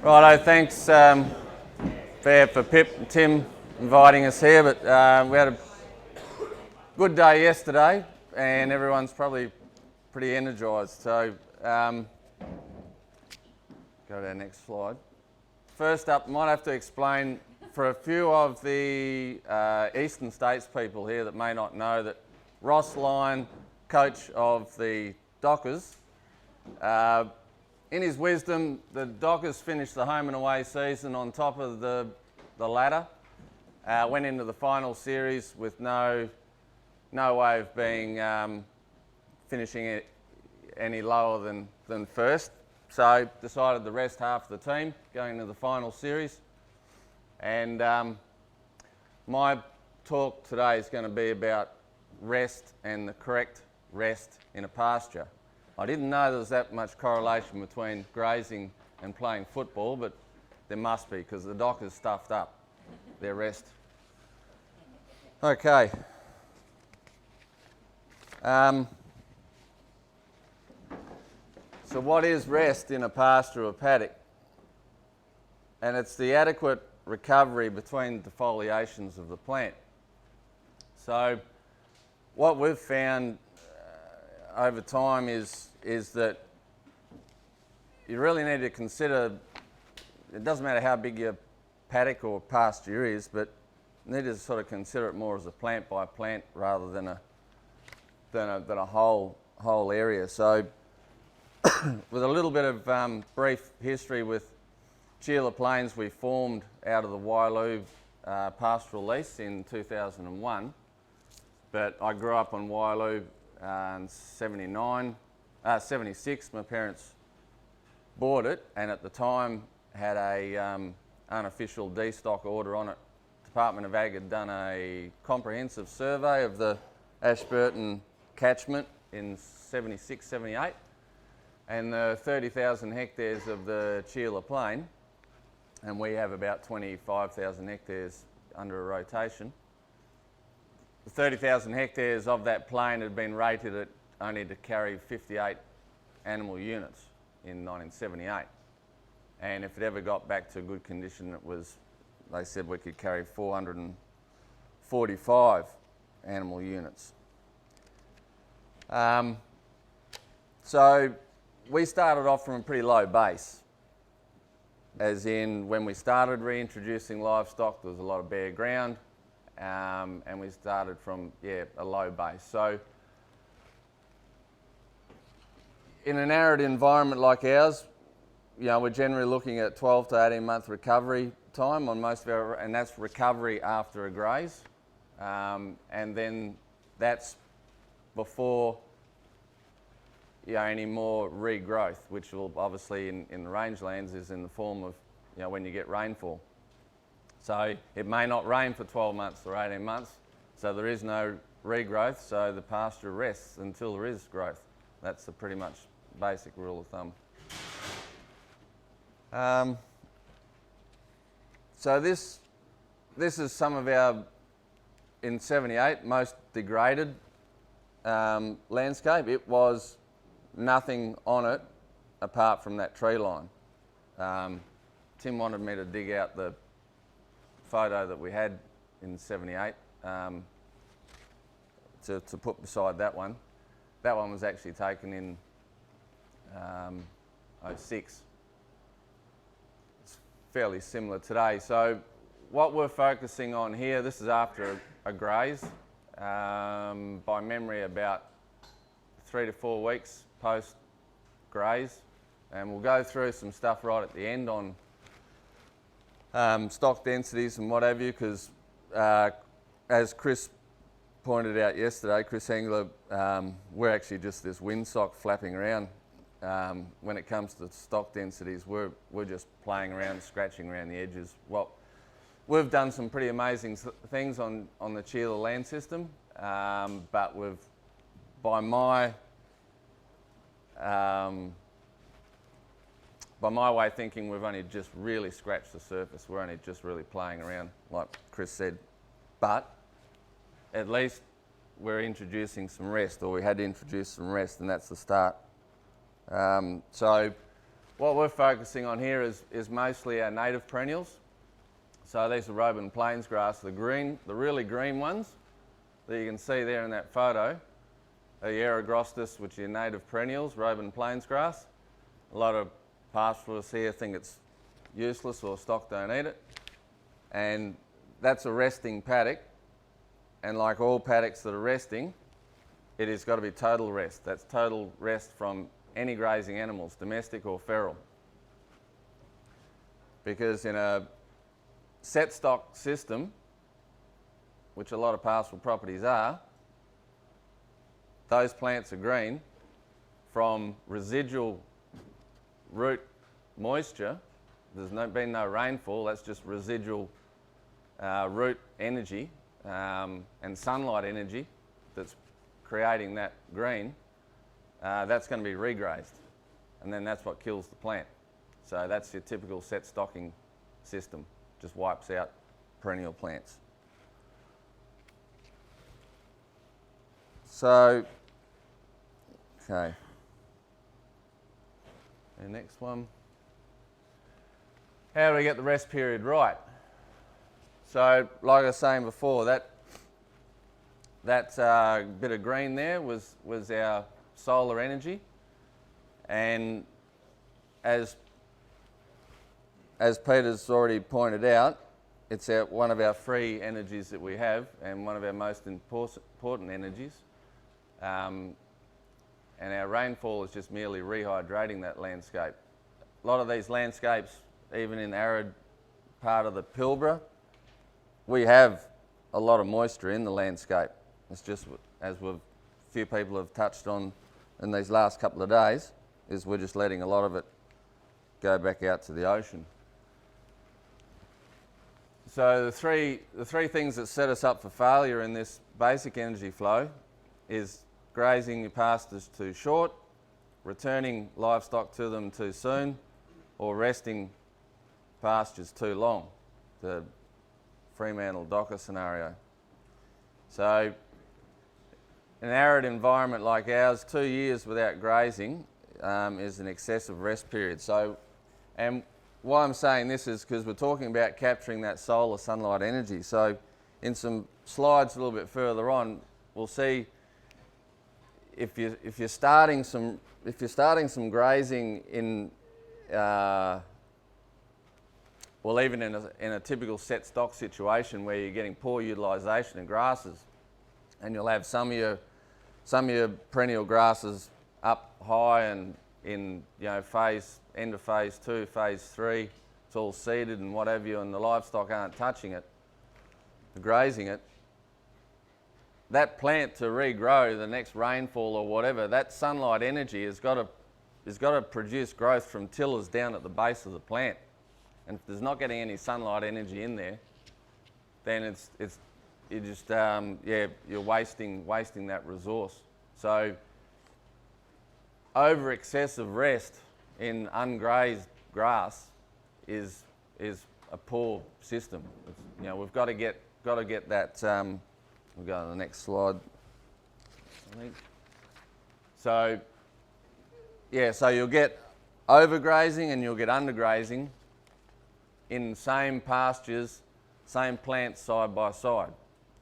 Righto, thanks for Pip and Tim inviting us here, but we had a good day yesterday and everyone's probably pretty energised. So go to our next slide. First up, might have to explain for a few of the Eastern States people here that may not know that Ross Lyon, coach of the Dockers, in his wisdom, the Dockers finished the home and away season on top of the ladder. Went into the final series with no way of being finishing it any lower than first. So decided to rest half the team going into the final series. And my talk today is going to be about rest and the correct rest in a pasture. I didn't know there was that much correlation between grazing and playing football, but there must be because the Dockers stuffed up their rest. Okay. So what is rest in a pasture or paddock? And it's the adequate recovery between defoliations of the plant. So what we've found over time is that you really need to consider, it doesn't matter how big your paddock or pasture is, but you need to sort of consider it more as a plant by plant rather than a whole area. So with a little bit of brief history with Chella Plains, we formed out of the Wailu pastoral lease in 2001, but I grew up on Wailu in 76. My parents bought it and at the time had a unofficial destock order on it. Department of Ag had done a comprehensive survey of the Ashburton catchment in 76, 78, and the 30,000 hectares of the Chella Plain, and we have about 25,000 hectares under a rotation. The 30,000 hectares of that plain had been rated at only to carry 58 animal units in 1978. And if it ever got back to good condition, they said we could carry 445 animal units. So we started off from a pretty low base. As in, when we started reintroducing livestock, there was a lot of bare ground. And we started from, a low base. So in an arid environment like ours, we're generally looking at 12 to 18 month recovery time on most of our, and that's recovery after a graze. And then that's before any more regrowth, which will obviously in the rangelands is in the form of when you get rainfall. So it may not rain for 12 months or 18 months, so there is no regrowth, so the pasture rests until there is growth. That's the pretty much basic rule of thumb. So this is some of our, in 78, most degraded landscape. It was nothing on it apart from that tree line. Tim wanted me to dig out the photo that we had in 78 to put beside that one. That one was actually taken in 06. It's fairly similar today. So what we're focusing on here, this is after a graze, by memory about 3 to 4 weeks post graze, and we'll go through some stuff right at the end on stock densities and what have you, because as Chris pointed out yesterday, Chris Engler, we're actually just this windsock flapping around. When it comes to stock densities, we're just playing around, scratching around the edges. Well, we've done some pretty amazing things on the Chella land system, but we've, by my way of thinking, we've only just really scratched the surface. We're only just really playing around, like Chris said. But at least we're introducing some rest, or we had to introduce some rest, and that's the start. So what we're focusing on here is mostly our native perennials. So these are Roban Plains grass, the really green ones that you can see there in that photo. The Yarrie, which are your native perennials, Roban Plains grass. A lot of pastoralists here think it's useless or stock don't eat it. And that's a resting paddock. And like all paddocks that are resting, it has got to be total rest. That's total rest from any grazing animals, domestic or feral. Because in a set stock system, which a lot of pastoral properties are, those plants are green from residual root moisture. There's been no rainfall, that's just residual root energy and sunlight energy that's creating that green. That's going to be regrazed, and then that's what kills the plant. So that's your typical set stocking system, just wipes out perennial plants. So, okay, the next one. How do we get the rest period right? So, like I was saying before, that bit of green there was our solar energy, and as Peter's already pointed out, it's one of our free energies that we have, and one of our most important energies. And our rainfall is just merely rehydrating that landscape. A lot of these landscapes, even in arid part of the Pilbara, we have a lot of moisture in the landscape. It's just, as few people have touched on in these last couple of days, is we're just letting a lot of it go back out to the ocean. So the three things that set us up for failure in this basic energy flow is grazing your pastures too short, returning livestock to them too soon, or resting pastures too long, the Fremantle Docker scenario. So in an arid environment like ours, 2 years without grazing is an excessive rest period. So, and why I'm saying this is because we're talking about capturing that solar sunlight energy. So in some slides a little bit further on, we'll see if you're starting some grazing in well, even in a typical set stock situation where you're getting poor utilisation of grasses, and you'll have some of your perennial grasses up high and in end of phase 2, phase 3, it's all seeded and what have you, and the livestock aren't touching it, grazing it. That plant to regrow the next rainfall or whatever, that sunlight energy has got to produce growth from tillers down at the base of the plant. And if there's not getting any sunlight energy in there, then you're just you're wasting that resource. So over excessive rest in ungrazed grass is a poor system. We've got to get that. We'll go to the next slide, I think. So so you'll get overgrazing and you'll get undergrazing in the same pastures, same plants side by side.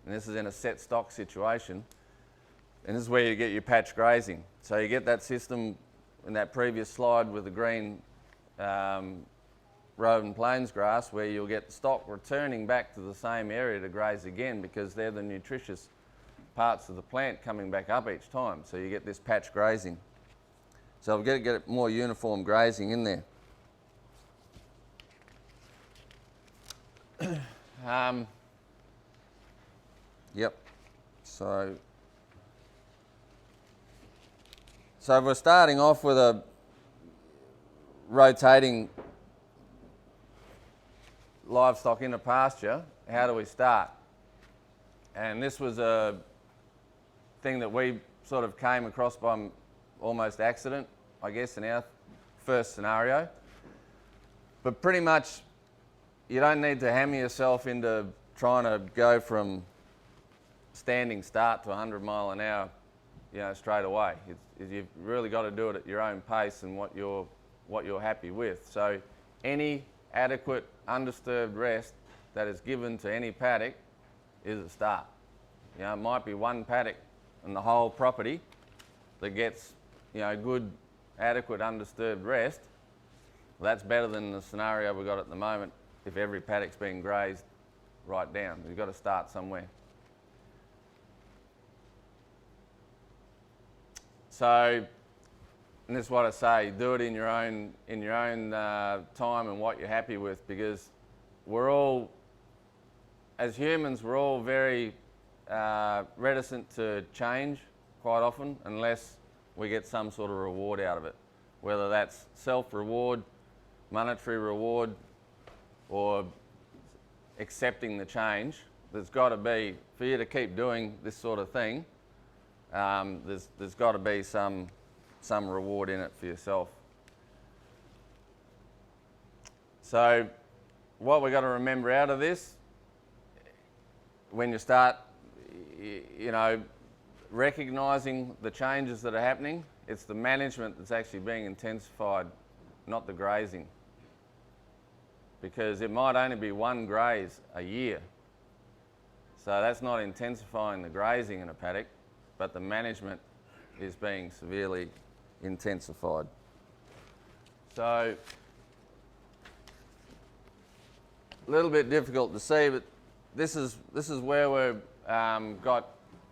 And this is in a set stock situation. And this is where you get your patch grazing. So you get that system in that previous slide with the green Roban Plains grass, where you'll get stock returning back to the same area to graze again, because they're the nutritious parts of the plant coming back up each time. So you get this patch grazing. So we've got to get more uniform grazing in there. Yep. So we're starting off with a rotating livestock into pasture. How do we start? And this was a thing that we sort of came across by almost accident, I guess, in our first scenario. But pretty much you don't need to hammer yourself into trying to go from standing start to 100 mile an hour, straight away. You've really got to do it at your own pace and what what you're happy with. So any adequate undisturbed rest that is given to any paddock is a start. You know, it might be one paddock in the whole property that gets, you know, good, adequate, undisturbed rest. Well, that's better than the scenario we've got at the moment if every paddock's being grazed right down. You've got to start somewhere. So, and this is what I say, do it in your own time and what you're happy with, because we're all, as humans, we're all very reticent to change quite often unless we get some sort of reward out of it, whether that's self-reward, monetary reward, or accepting the change. There's got to be, for you to keep doing this sort of thing, there's got to be some reward in it for yourself. So what we've got to remember out of this, when you start, you know, recognising the changes that are happening, it's the management that's actually being intensified, not the grazing. Because it might only be one graze a year. So that's not intensifying the grazing in a paddock, but the management is being severely intensified. So, a little bit difficult to see, but this is where we've got,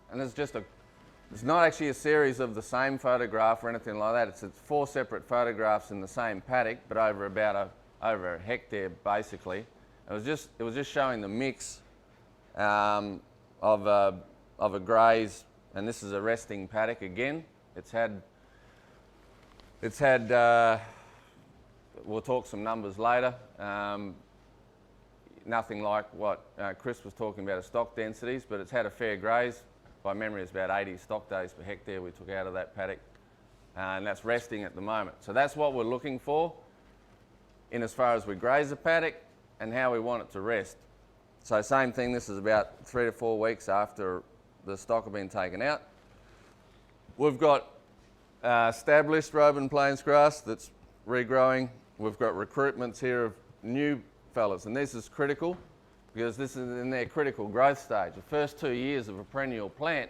and it's not actually a series of the same photograph or anything like that. It's 4 separate photographs in the same paddock, but over a hectare basically. It was just showing the mix of a graze, and this is a resting paddock again. It's had we'll talk some numbers later. Nothing like what Chris was talking about as stock densities, but it's had a fair graze. By memory, it's about 80 stock days per hectare we took out of that paddock, and that's resting at the moment. So that's what we're looking for in as far as we graze a paddock and how we want it to rest. So same thing, this is about 3 to 4 weeks after the stock have been taken out. We've got established Roban Plains grass that's regrowing. We've got recruitments here of new fellas, and this is critical because this is in their critical growth stage. The first 2 years of a perennial plant,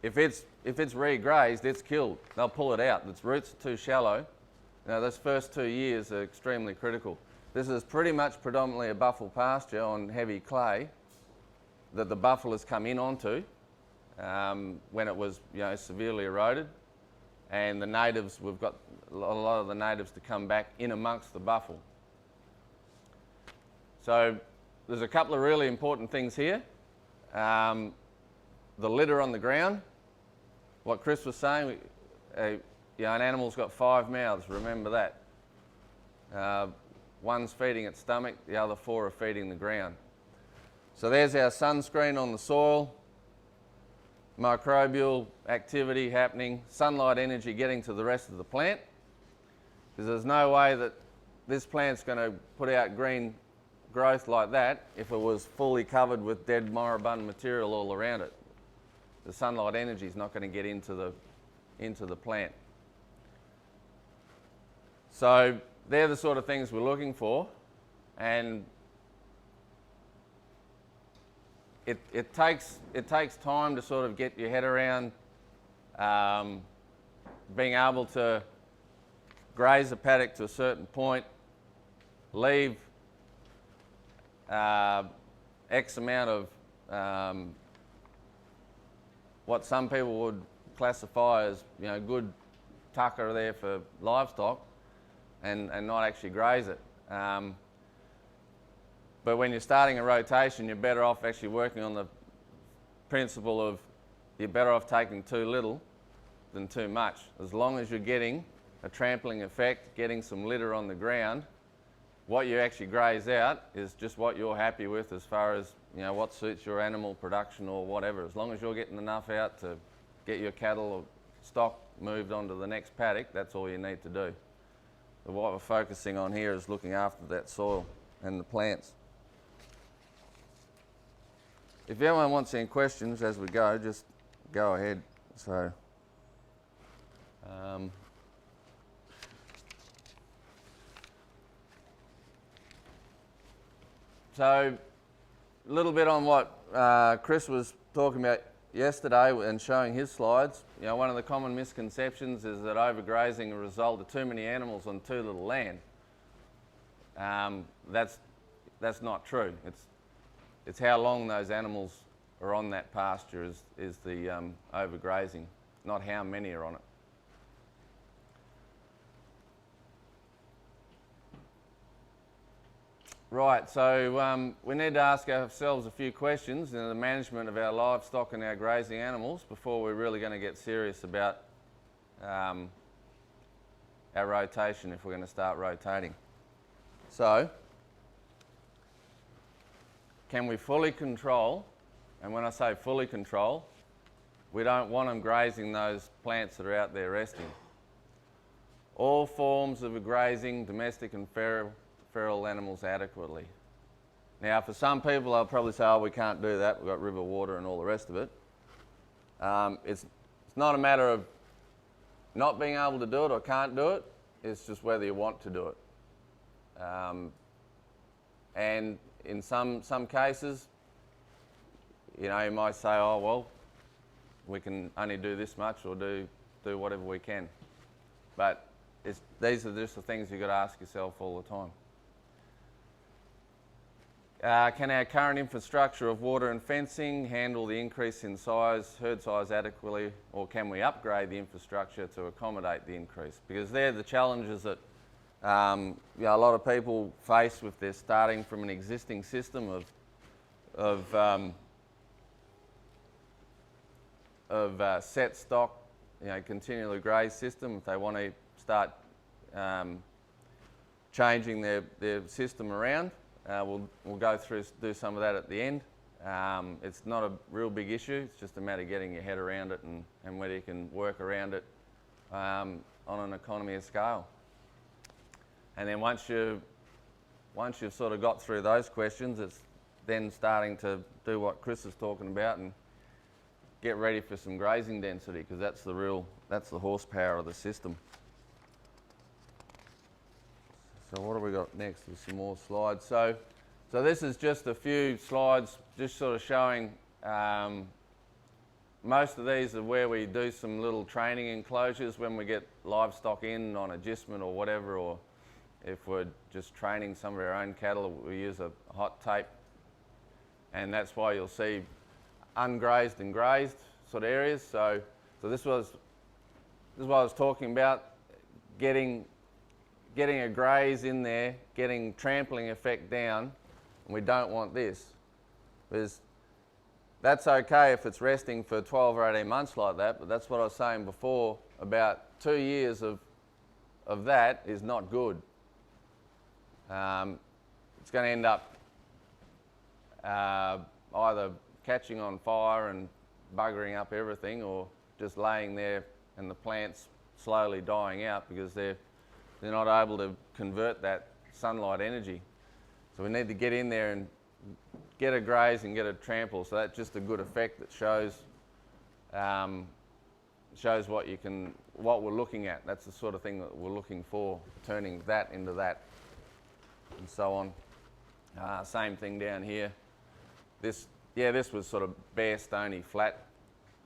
if it's regrazed, it's killed. They'll pull it out. Its roots are too shallow. Now, those first 2 years are extremely critical. This is pretty much predominantly a buffel pasture on heavy clay that the buffel has come in onto when it was, you know, severely eroded, and the natives, we've got a lot of the natives to come back in amongst the buffel. So there's a couple of really important things here. The litter on the ground, what Chris was saying, you know, an animal's got 5 mouths, remember that. One's feeding its stomach, the other 4 are feeding the ground. So there's our sunscreen on the soil, microbial activity happening, sunlight energy getting to the rest of the plant, because there's no way that this plant's going to put out green growth like that if it was fully covered with dead moribund material all around it. The sunlight energy is not going to get into the plant. So they're the sort of things we're looking for, and it takes time to sort of get your head around being able to graze a paddock to a certain point, leave X amount of what some people would classify as, you know, good tucker there for livestock, and not actually graze it. But when you're starting a rotation, you're better off actually working on the principle of you're better off taking too little than too much. As long as you're getting a trampling effect, getting some litter on the ground, what you actually graze out is just what you're happy with as far as, you know, what suits your animal production or whatever. As long as you're getting enough out to get your cattle or stock moved on to the next paddock, that's all you need to do. But what we're focusing on here is looking after that soil and the plants. If anyone wants any questions as we go, just go ahead. So, So a little bit on what Chris was talking about yesterday and showing his slides. You know, one of the common misconceptions is that overgrazing is a result of too many animals on too little land. That's not true. It's how long those animals are on that pasture is the overgrazing, not how many are on it. Right, so we need to ask ourselves a few questions in the management of our livestock and our grazing animals before we're really going to get serious about our rotation, if we're going to start rotating. So, can we fully control, and when I say fully control, we don't want them grazing those plants that are out there resting. All forms of grazing, domestic and feral animals adequately. Now, for some people, they'll probably say, oh, we can't do that, we've got river water and all the rest of it. It's not a matter of not being able to do it or can't do it, it's just whether you want to do it. And in some cases, you know, you might say, oh, well, we can only do this much or do whatever we can. But these are just the things you've got to ask yourself all the time. Can our current infrastructure of water and fencing handle the increase in herd size adequately, or can we upgrade the infrastructure to accommodate the increase? Because they're the challenges that you know, a lot of people face with this, starting from an existing system of set stock, you know, continually grazed system. If they want to start changing their system around, we'll go through, do some of that at the end. It's not a real big issue, it's just a matter of getting your head around it and whether you can work around it on an economy of scale. And then once you've sort of got through those questions, it's then starting to do what Chris is talking about and get ready for some grazing density, because that's the horsepower of the system. So what have we got next? There's some more slides. So this is just a few slides just sort of showing, most of these are where we do some little training enclosures when we get livestock in on agistment or whatever, or if we're just training some of our own cattle, we use a hot tape. And that's why you'll see ungrazed and grazed sort of areas. So this is what I was talking about, getting a graze in there, getting trampling effect down, and we don't want this. Because that's okay if it's resting for 12 or 18 months like that, but that's what I was saying before, about 2 years of that is not good. It's going to end up either catching on fire and buggering up everything, or just laying there and the plants slowly dying out because they're not able to convert that sunlight energy. So we need to get in there and get a graze and get a trample. So that's just a good effect that shows what we're looking at. That's the sort of thing that we're looking for, turning that into that, and so on. Same thing down here. This was sort of bare, stony, flat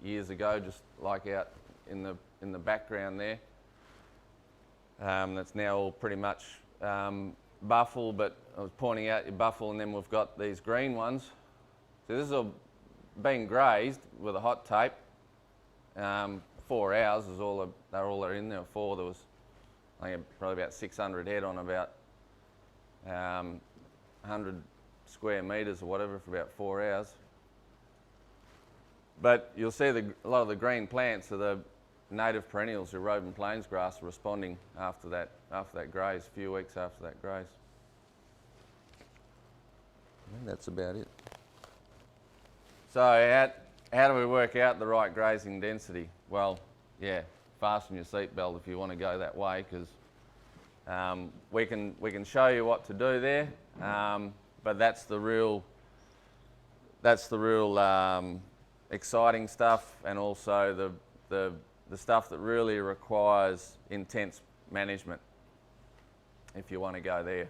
years ago, just like out in the background there. That's now all pretty much buffle, but I was pointing out your buffle, and then we've got these green ones. So this is all being grazed with a hot tape. 4 hours is all they're in there for. There was, I think, probably about 600 head on about 100 square metres or whatever for about 4 hours. But you'll see a lot of the green plants are the native perennials, the road and plains grass, responding after that graze, a few weeks after that graze. I think that's about it. So how do we work out the right grazing density? Well, yeah, fasten your seatbelt if you want to go that way, because we can show you what to do there, but that's the real exciting stuff, and also the stuff that really requires intense management if you want to go there.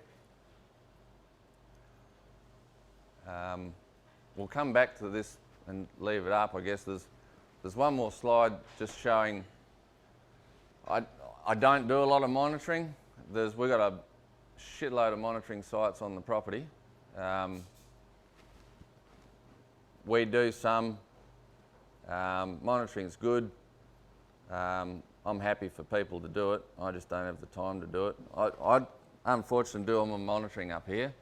We'll come back to this and leave it up. I guess there's one more slide just showing. I don't do a lot of monitoring. We've got a shitload of monitoring sites on the property. We do some. Monitoring's good. I'm happy for people to do it. I just don't have the time to do it. I unfortunately do all my monitoring up here.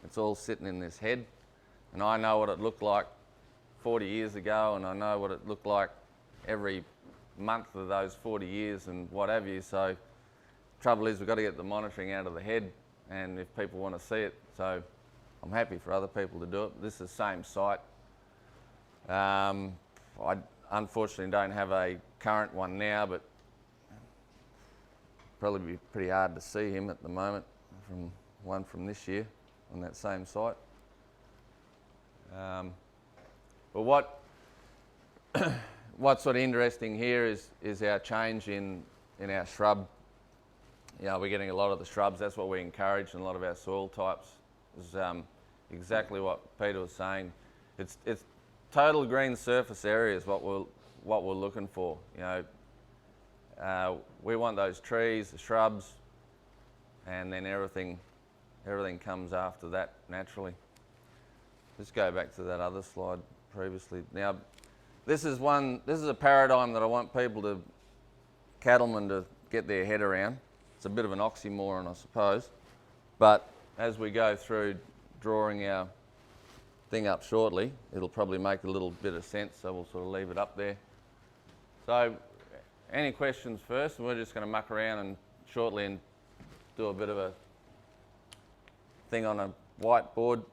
It's all sitting in this head, and I know what it looked like 40 years ago, and I know what it looked like every month of those 40 years and what have you. So trouble is, we've got to get the monitoring out of the head, and if people want to see it, so I'm happy for other people to do it. This is the same site. I unfortunately don't have a current one now, but probably be pretty hard to see him at the moment, from one from this year on that same site. But what's sort of interesting here is our change in our shrub. We're getting a lot of the shrubs. That's what we encourage in a lot of our soil types. Is exactly what Peter was saying. It's total green surface area is what we're looking for. We want those trees, the shrubs, and then everything comes after that naturally. Just go back to that other slide previously. Now, this is a paradigm that I want cattlemen to get their head around. It's a bit of an oxymoron, I suppose, but as we go through drawing our thing up shortly, it'll probably make a little bit of sense, so we'll sort of leave it up there. So, any questions first? And we're just going to muck around and shortly and do a bit of a thing on a whiteboard.